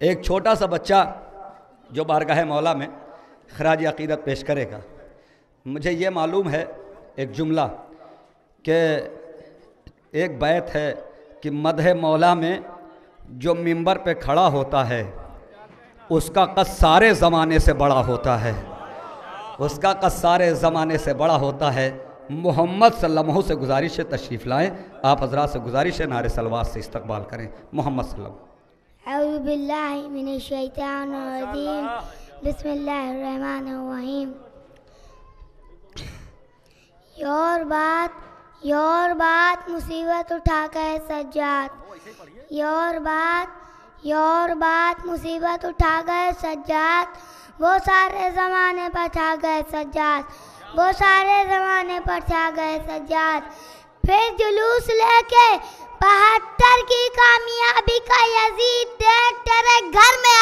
एक छोटा सा बच्चा जो बारगाह मौला में खराज अक़ीदत पेश करेगा। मुझे ये मालूम है एक जुमला कि एक बैत है कि मदह मौला में जो मिंबर पे खड़ा होता है उसका कद सारे ज़माने से बड़ा होता है, उसका कद सारे ज़माने से बड़ा होता है। मोहम्मद सल्लल्लाहु से गुजारिश है तशरीफ़ लाएँ, आप हज़रात से गुजारिश है नारे सलवात से इस्तकबाल करें। मोहम्मद सल्लल्लाहु औज़ु बिल्लाहि मिनश शैतानिर रजीम, बिस्मिल्लाहिर रहमानिर रहीम। योर बात मुसीबत उठा गए सज्जाद, योर बात मुसीबत उठा गए सज्जाद, वो सारे ज़माने पर छा गए सज्जाद, वो सारे ज़माने पर छा गए सज्जाद। फिर जुलूस लेके 72 की कामयाबी का यजीद देख तेरे घर में